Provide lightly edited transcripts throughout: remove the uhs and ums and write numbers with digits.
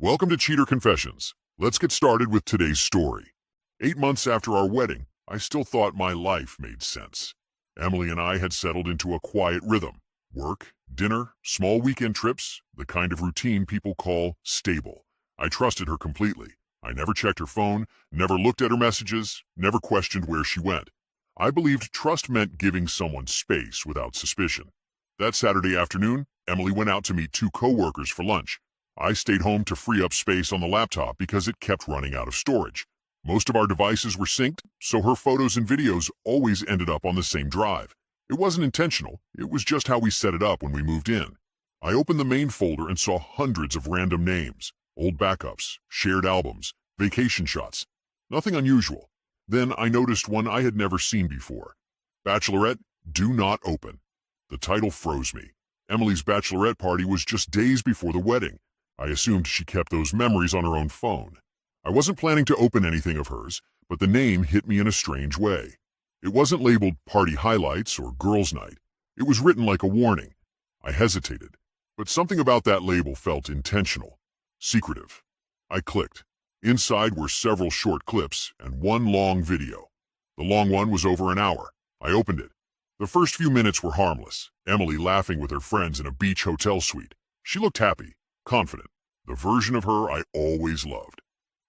Welcome to Cheater Confessions. Let's get started with today's story. 8 months after our wedding, I still thought my life made sense. Emily and I had settled into a quiet rhythm. Work, dinner, small weekend trips, the kind of routine people call stable. I trusted her completely. I never checked her phone, never looked at her messages, never questioned where she went. I believed trust meant giving someone space without suspicion. That Saturday afternoon, Emily went out to meet two co-workers for lunch. I stayed home to free up space on the laptop because it kept running out of storage. Most of our devices were synced, so her photos and videos always ended up on the same drive. It wasn't intentional, it was just how we set it up when we moved in. I opened the main folder and saw hundreds of random names, old backups, shared albums, vacation shots. Nothing unusual. Then I noticed one I had never seen before. Bachelorette, do not open. The title froze me. Emily's bachelorette party was just days before the wedding. I assumed she kept those memories on her own phone. I wasn't planning to open anything of hers, but the name hit me in a strange way. It wasn't labeled party highlights or girls' night. It was written like a warning. I hesitated, but something about that label felt intentional, secretive. I clicked. Inside were several short clips and one long video. The long one was over an hour. I opened it. The first few minutes were harmless. Emily laughing with her friends in a beach hotel suite. She looked happy, confident, the version of her I always loved.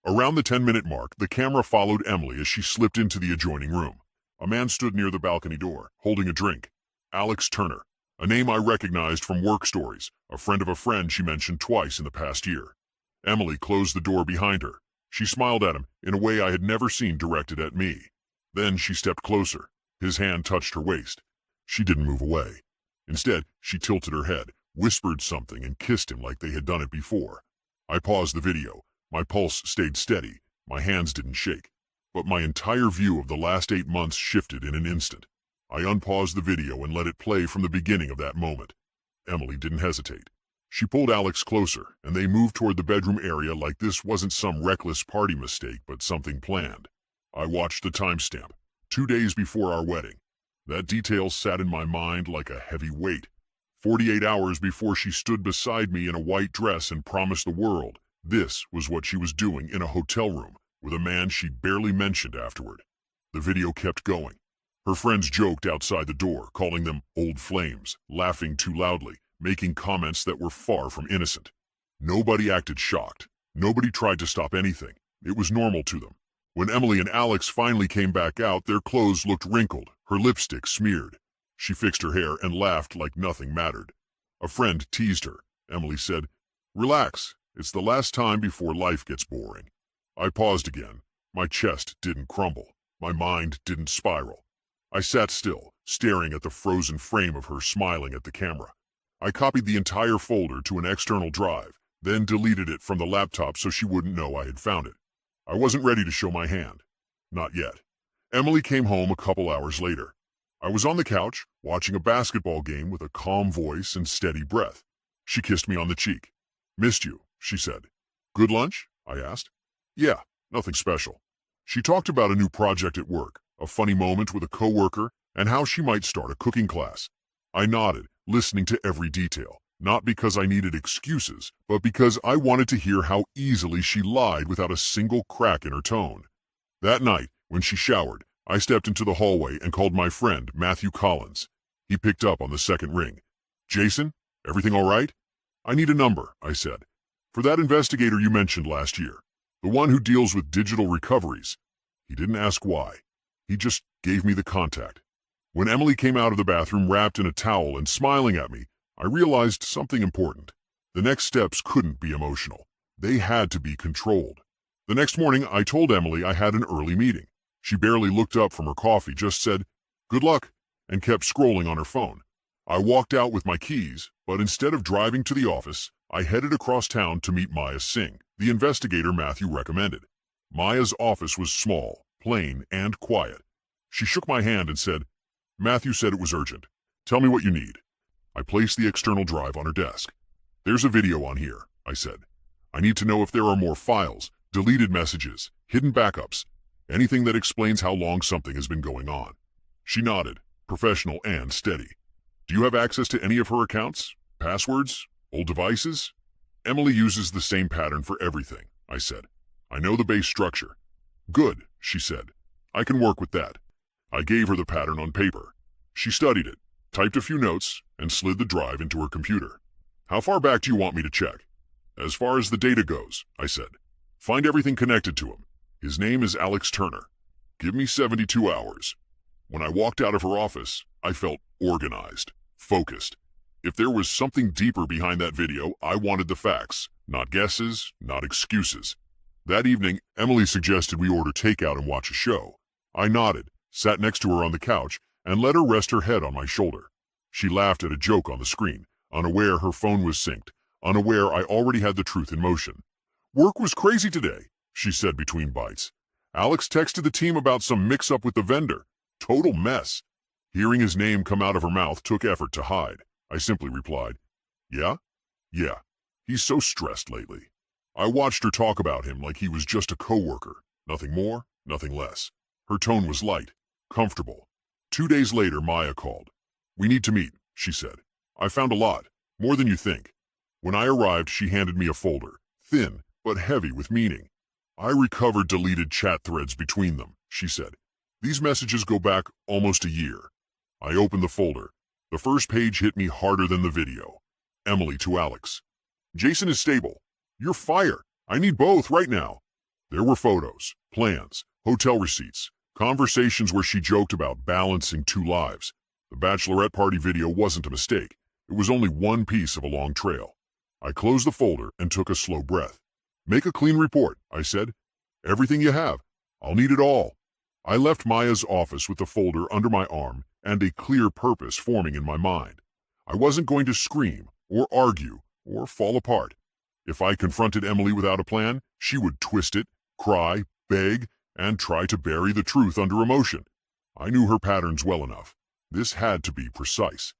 Around the 10-minute mark, the camera followed Emily as she slipped into the adjoining room. A man stood near the balcony door, holding a drink. Alex Turner, a name I recognized from work stories, a friend of a friend she mentioned twice in the past year. Emily closed the door behind her. She smiled at him in a way I had never seen directed at me. Then she stepped closer. His hand touched her waist. She didn't move away. Instead, she tilted her head, whispered something, and kissed him like they had done it before. I paused the video. My pulse stayed steady. My hands didn't shake. But my entire view of the last 8 months shifted in an instant. I unpaused the video and let it play from the beginning of that moment. Emily didn't hesitate. She pulled Alex closer, and they moved toward the bedroom area like this wasn't some reckless party mistake, but something planned. I watched the timestamp. 2 days before our wedding. That detail sat in my mind like a heavy weight. 48 hours before she stood beside me in a white dress and promised the world. This was what she was doing in a hotel room with a man she barely mentioned afterward. The video kept going. Her friends joked outside the door, calling them old flames, laughing too loudly, making comments that were far from innocent. Nobody acted shocked. Nobody tried to stop anything. It was normal to them. When Emily and Alex finally came back out, their clothes looked wrinkled, her lipstick smeared. She fixed her hair and laughed like nothing mattered. A friend teased her. Emily said, "Relax, it's the last time before life gets boring." I paused again. My chest didn't crumble. My mind didn't spiral. I sat still, staring at the frozen frame of her smiling at the camera. I copied the entire folder to an external drive, then deleted it from the laptop so she wouldn't know I had found it. I wasn't ready to show my hand. Not yet. Emily came home a couple hours later. I was on the couch, watching a basketball game with a calm voice and steady breath. She kissed me on the cheek. "Missed you," she said. "Good lunch?" I asked. "Yeah, nothing special." She talked about a new project at work, a funny moment with a coworker, and how she might start a cooking class. I nodded, listening to every detail, not because I needed excuses, but because I wanted to hear how easily she lied without a single crack in her tone. That night, when she showered, I stepped into the hallway and called my friend, Matthew Collins. He picked up on the second ring. "Jason, everything all right?" "I need a number," I said. "For that investigator you mentioned last year. The one who deals with digital recoveries." He didn't ask why. He just gave me the contact. When Emily came out of the bathroom wrapped in a towel and smiling at me, I realized something important. The next steps couldn't be emotional. They had to be controlled. The next morning, I told Emily I had an early meeting. She barely looked up from her coffee, just said, "Good luck," and kept scrolling on her phone. I walked out with my keys, but instead of driving to the office, I headed across town to meet Maya Singh, the investigator Matthew recommended. Maya's office was small, plain, and quiet. She shook my hand and said, "Matthew said it was urgent. Tell me what you need." I placed the external drive on her desk. "There's a video on here," I said. "I need to know if there are more files, deleted messages, hidden backups, anything that explains how long something has been going on." She nodded, professional and steady. "Do you have access to any of her accounts? Passwords? Old devices?" Emily uses the same pattern for everything, I said. I know the base structure. Good, she said. I can work with that. I gave her the pattern on paper. She studied it, typed a few notes, and slid the drive into her computer. How far back do you want me to check? As far as the data goes, I said. Find everything connected to him. His name is Alex Turner. Give me 72 hours. When I walked out of her office, I felt organized, focused. If there was something deeper behind that video, I wanted the facts, not guesses, not excuses. That evening, Emily suggested we order takeout and watch a show. I nodded, sat next to her on the couch, and let her rest her head on my shoulder. She laughed at a joke on the screen, unaware her phone was synced, unaware I already had the truth in motion. Work was crazy today, she said between bites. Alex texted the team about some mix-up with the vendor. Total mess. Hearing his name come out of her mouth took effort to hide. I simply replied, Yeah? Yeah. He's so stressed lately. I watched her talk about him like he was just a coworker. Nothing more, nothing less. Her tone was light, comfortable. 2 days later, Maya called. We need to meet, she said. I found a lot, more than you think. When I arrived, she handed me a folder, thin but heavy with meaning. I recovered deleted chat threads between them, she said. These messages go back almost a year. I opened the folder. The first page hit me harder than the video. Emily to Alex. Jason is stable. You're fire. I need both right now. There were photos, plans, hotel receipts, conversations where she joked about balancing 2 lives. The Bachelorette party video wasn't a mistake. It was only one piece of a long trail. I closed the folder and took a slow breath. Make a clean report, I said. Everything you have. I'll need it all. I left Maya's office with the folder under my arm and a clear purpose forming in my mind. I wasn't going to scream or argue or fall apart. If I confronted Emily without a plan, she would twist it, cry, beg, and try to bury the truth under emotion. I knew her patterns well enough. This had to be precise.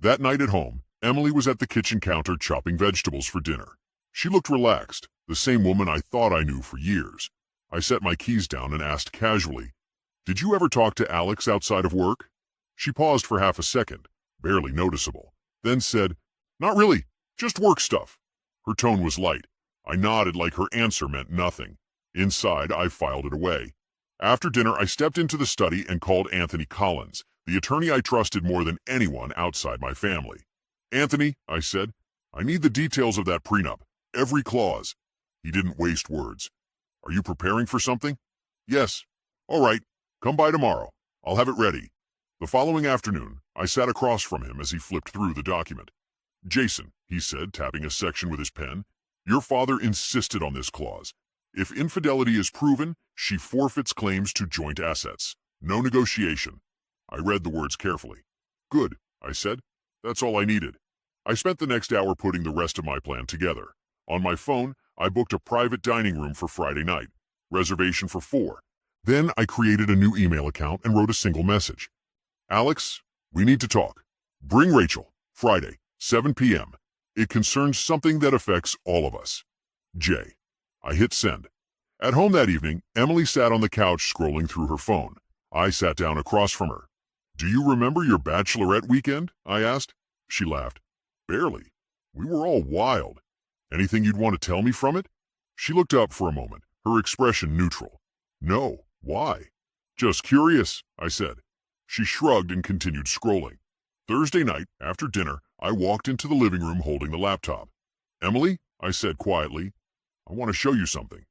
That night at home, Emily was at the kitchen counter chopping vegetables for dinner. She looked relaxed, the same woman I thought I knew for years. I set my keys down and asked casually, Did you ever talk to Alex outside of work? She paused for half a second, barely noticeable, then said, Not really, just work stuff. Her tone was light. I nodded like her answer meant nothing. Inside, I filed it away. After dinner, I stepped into the study and called Anthony Collins, the attorney I trusted more than anyone outside my family. Anthony, I said, I need the details of that prenup, every clause. He didn't waste words. Are you preparing for something? Yes. All right, come by tomorrow. I'll have it ready. The following afternoon, I sat across from him as he flipped through the document. Jason, he said, tapping a section with his pen, your father insisted on this clause. If infidelity is proven, she forfeits claims to joint assets. No negotiation. I read the words carefully. Good, I said. That's all I needed. I spent the next hour putting the rest of my plan together. On my phone, I booked a private dining room for Friday night. Reservation for 4. Then I created a new email account and wrote a single message. Alex, we need to talk. Bring Rachel. Friday, 7 p.m. It concerns something that affects all of us. J. I hit send. At home that evening, Emily sat on the couch scrolling through her phone. I sat down across from her. Do you remember your Bachelorette weekend? I asked. She laughed. Barely. We were all wild. Anything you'd want to tell me from it? She looked up for a moment, her expression neutral. No, why? Just curious, I said. She shrugged and continued scrolling. Thursday night, after dinner, I walked into the living room holding the laptop. Emily, I said quietly, I want to show you something.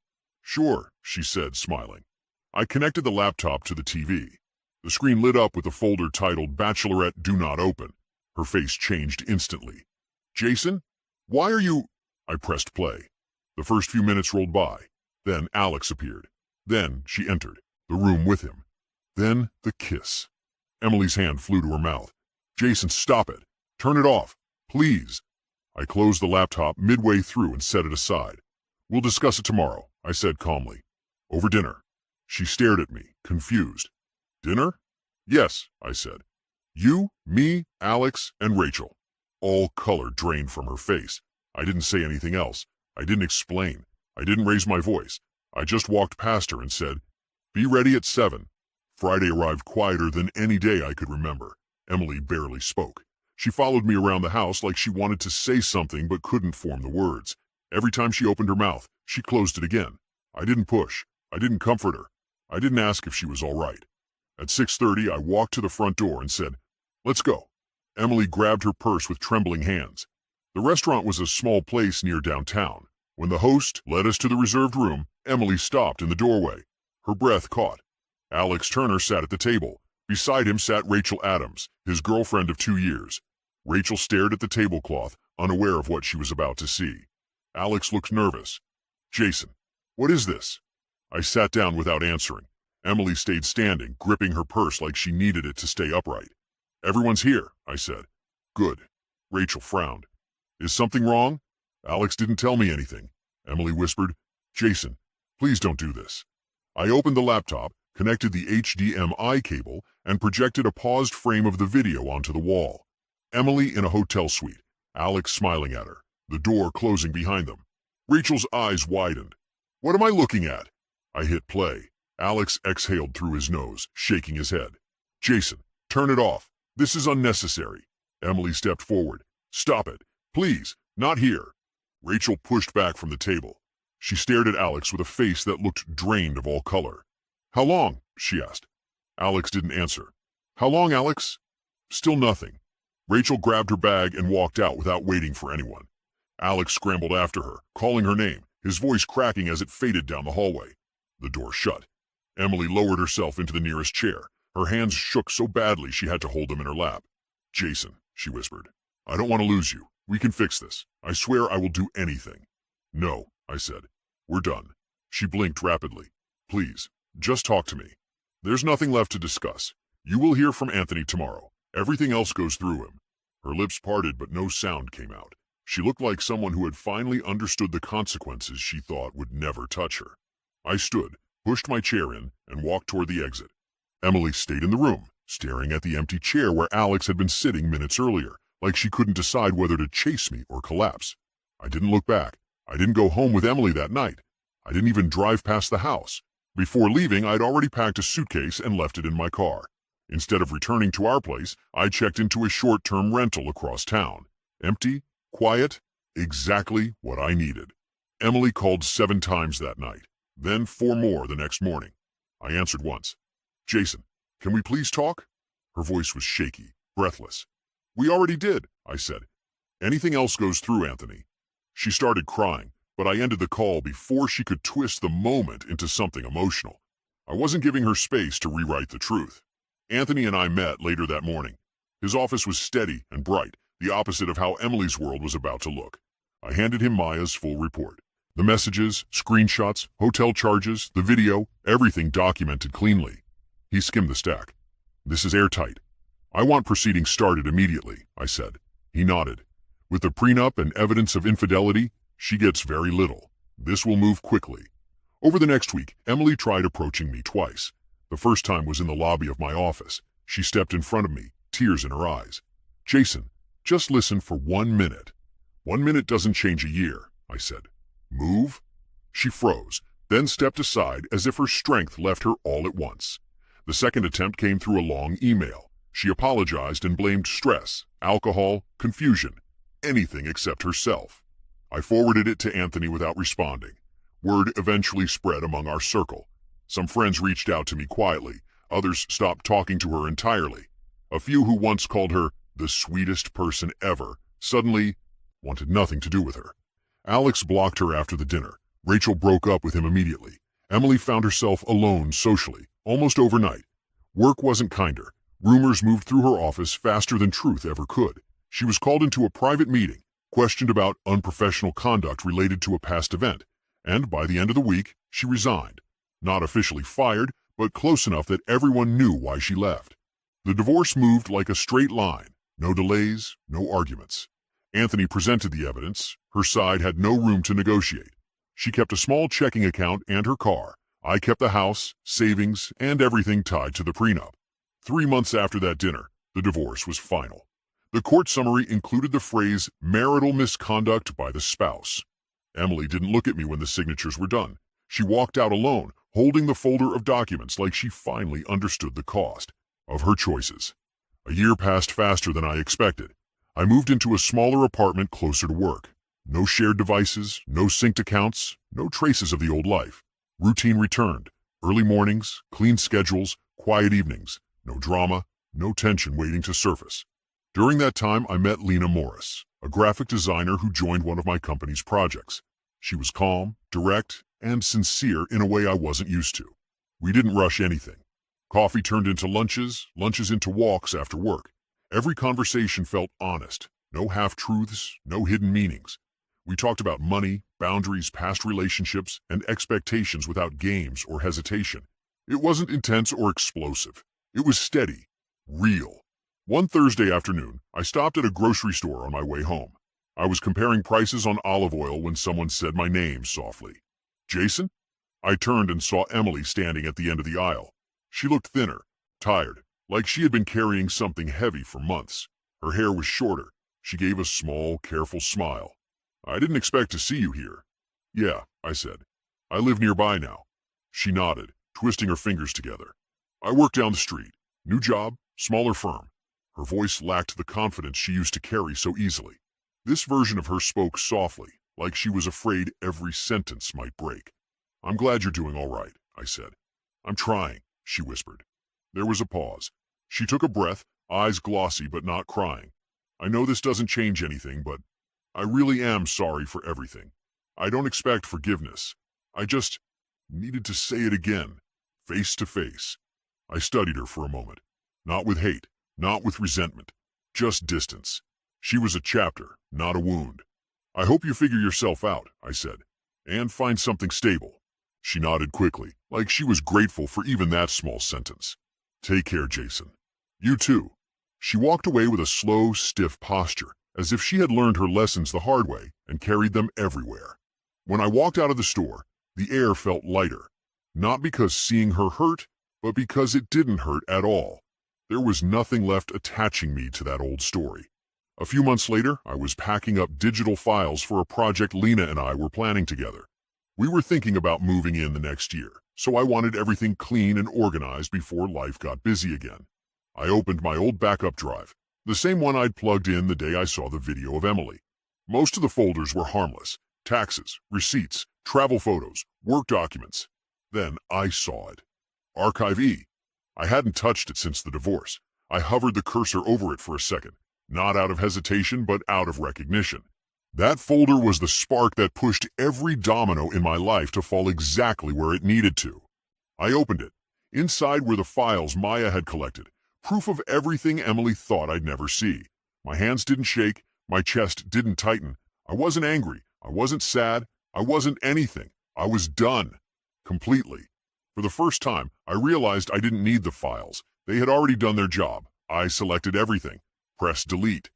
Sure, she said, smiling. I connected the laptop to the TV. The screen lit up with a folder titled Bachelorette Do Not Open. Her face changed instantly. Jason, why are you... I pressed play. The first few minutes rolled by. Then Alex appeared. Then she entered, the room with him. Then the kiss. Emily's hand flew to her mouth. Jason, stop it. Turn it off. Please. I closed the laptop midway through and set it aside. We'll discuss it tomorrow, I said calmly. Over dinner. She stared at me, confused. Dinner? Yes, I said. You, me, Alex, and Rachel. All color drained from her face. I didn't say anything else. I didn't explain. I didn't raise my voice. I just walked past her and said, Be ready at 7. Friday arrived quieter than any day I could remember. Emily barely spoke. She followed me around the house like she wanted to say something but couldn't form the words. Every time she opened her mouth, she closed it again. I didn't push. I didn't comfort her. I didn't ask if she was all right. At 6:30, I walked to the front door and said, "Let's go." Emily grabbed her purse with trembling hands. The restaurant was a small place near downtown. When the host led us to the reserved room, Emily stopped in the doorway. Her breath caught. Alex Turner sat at the table. Beside him sat Rachel Adams, his girlfriend of 2 years. Rachel stared at the tablecloth, unaware of what she was about to see. Alex looked nervous. "Jason, what is this?" I sat down without answering. Emily stayed standing, gripping her purse like she needed it to stay upright. "Everyone's here," I said. "Good." Rachel frowned. "Is something wrong?" "Alex didn't tell me anything," Emily whispered. "Jason, please don't do this." I opened the laptop, connected the HDMI cable, and projected a paused frame of the video onto the wall. Emily in a hotel suite, Alex smiling at her, the door closing behind them. Rachel's eyes widened. "What am I looking at?" I hit play. Alex exhaled through his nose, shaking his head. "Jason, turn it off. This is unnecessary." Emily stepped forward. "Stop it. Please, not here." Rachel pushed back from the table. She stared at Alex with a face that looked drained of all color. "How long?" she asked. Alex didn't answer. "How long, Alex?" Still nothing. Rachel grabbed her bag and walked out without waiting for anyone. Alex scrambled after her, calling her name, his voice cracking as it faded down the hallway. The door shut. Emily lowered herself into the nearest chair. Her hands shook so badly she had to hold them in her lap. "Jason," she whispered, "I don't want to lose you. We can fix this. I swear I will do anything." "No," I said. "We're done." She blinked rapidly. "Please, just talk to me. There's nothing left to discuss. You will hear from Anthony tomorrow. Everything else goes through him." Her lips parted, but no sound came out. She looked like someone who had finally understood the consequences she thought would never touch her. I stood, pushed my chair in, and walked toward the exit. Emily stayed in the room, staring at the empty chair where Alex had been sitting minutes earlier, like she couldn't decide whether to chase me or collapse. I didn't look back. I didn't go home with Emily that night. I didn't even drive past the house. Before leaving, I'd already packed a suitcase and left it in my car. Instead of returning to our place, I checked into a short-term rental across town. Empty, quiet, exactly what I needed. Emily called 7 times that night, then 4 more the next morning. I answered once. "Jason, can we please talk?" Her voice was shaky, breathless. "We already did," I said. "Anything else goes through, Anthony." She started crying, but I ended the call before she could twist the moment into something emotional. I wasn't giving her space to rewrite the truth. Anthony and I met later that morning. His office was steady and bright, the opposite of how Emily's world was about to look. I handed him Maya's full report. The messages, screenshots, hotel charges, the video, everything documented cleanly. He skimmed the stack. "This is airtight. I want proceedings started immediately," I said. He nodded. "With the prenup and evidence of infidelity, she gets very little. This will move quickly." Over the next week, Emily tried approaching me twice. The first time was in the lobby of my office. She stepped in front of me, tears in her eyes. "Jason, just listen for 1 minute." "1 minute doesn't change a year," I said. "Move?" She froze, then stepped aside as if her strength left her all at once. The second attempt came through a long email. She apologized and blamed stress, alcohol, confusion, anything except herself. I forwarded it to Anthony without responding. Word eventually spread among our circle. Some friends reached out to me quietly. Others stopped talking to her entirely. A few who once called her the sweetest person ever suddenly wanted nothing to do with her. Alex blocked her after the dinner. Rachel broke up with him immediately. Emily found herself alone socially, almost overnight. Work wasn't kinder. Rumors moved through her office faster than truth ever could. She was called into a private meeting, questioned about unprofessional conduct related to a past event, and by the end of the week, she resigned. Not officially fired, but close enough that everyone knew why she left. The divorce moved like a straight line. No delays, no arguments. Anthony presented the evidence. Her side had no room to negotiate. She kept a small checking account and her car. I kept the house, savings, and everything tied to the prenup. 3 months after that dinner, the divorce was final. The court summary included the phrase marital misconduct by the spouse. Emily didn't look at me when the signatures were done. She walked out alone, holding the folder of documents like she finally understood the cost of her choices. A year passed faster than I expected. I moved into a smaller apartment closer to work. No shared devices, no synced accounts, no traces of the old life. Routine returned. Early mornings, clean schedules, quiet evenings. No drama, no tension waiting to surface. During that time, I met Lena Morris, a graphic designer who joined one of my company's projects. She was calm, direct, and sincere in a way I wasn't used to. We didn't rush anything. Coffee turned into lunches, lunches into walks after work. Every conversation felt honest. No half-truths, no hidden meanings. We talked about money, boundaries, past relationships, and expectations without games or hesitation. It wasn't intense or explosive. It was steady, real. One Thursday afternoon, I stopped at a grocery store on my way home. I was comparing prices on olive oil when someone said my name softly. Jason? I turned and saw Emily standing at the end of the aisle. She looked thinner, tired, like she had been carrying something heavy for months. Her hair was shorter. She gave a small, careful smile. I didn't expect to see you here. Yeah, I said. I live nearby now. She nodded, twisting her fingers together. I work down the street. New job, smaller firm. Her voice lacked the confidence she used to carry so easily. This version of her spoke softly, like she was afraid every sentence might break. I'm glad you're doing all right, I said. I'm trying, she whispered. There was a pause. She took a breath, eyes glossy but not crying. I know this doesn't change anything, but I really am sorry for everything. I don't expect forgiveness. I just needed to say it again, face to face. I studied her for a moment. Not with hate, not with resentment, just distance. She was a chapter, not a wound. I hope you figure yourself out, I said, and find something stable. She nodded quickly, like she was grateful for even that small sentence. Take care, Jason. You too. She walked away with a slow, stiff posture, as if she had learned her lessons the hard way and carried them everywhere. When I walked out of the store, the air felt lighter. Not because seeing her hurt, but because it didn't hurt at all. There was nothing left attaching me to that old story. A few months later, I was packing up digital files for a project Lena and I were planning together. We were thinking about moving in the next year, so I wanted everything clean and organized before life got busy again. I opened my old backup drive, the same one I'd plugged in the day I saw the video of Emily. Most of the folders were harmless: taxes, receipts, travel photos, work documents. Then I saw it. Archive E. I hadn't touched it since the divorce. I hovered the cursor over it for a second, not out of hesitation, but out of recognition. That folder was the spark that pushed every domino in my life to fall exactly where it needed to. I opened it. Inside were the files Maya had collected, proof of everything Emily thought I'd never see. My hands didn't shake, my chest didn't tighten. I wasn't angry, I wasn't sad, I wasn't anything. I was done. Completely. For the first time, I realized I didn't need the files. They had already done their job. I selected everything. Pressed delete.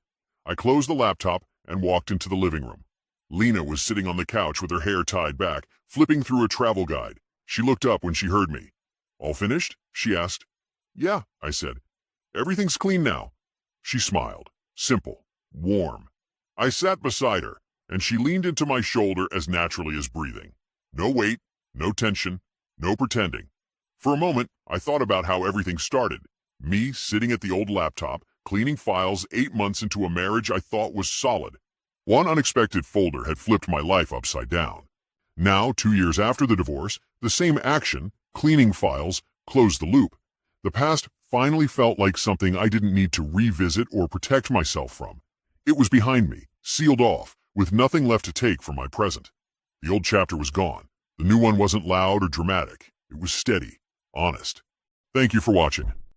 I closed the laptop and walked into the living room. Lena was sitting on the couch with her hair tied back, flipping through a travel guide. She looked up when she heard me. All finished? She asked. Yeah, I said. Everything's clean now. She smiled. Simple. Warm. I sat beside her, and she leaned into my shoulder as naturally as breathing. No weight, no tension, no pretending. For a moment, I thought about how everything started. Me sitting at the old laptop, cleaning files 8 months into a marriage I thought was solid. One unexpected folder had flipped my life upside down. Now, 2 years after the divorce, the same action, cleaning files, closed the loop. The past finally felt like something I didn't need to revisit or protect myself from. It was behind me, sealed off, with nothing left to take from my present. The old chapter was gone. The new one wasn't loud or dramatic. It was steady, honest. Thank you for watching.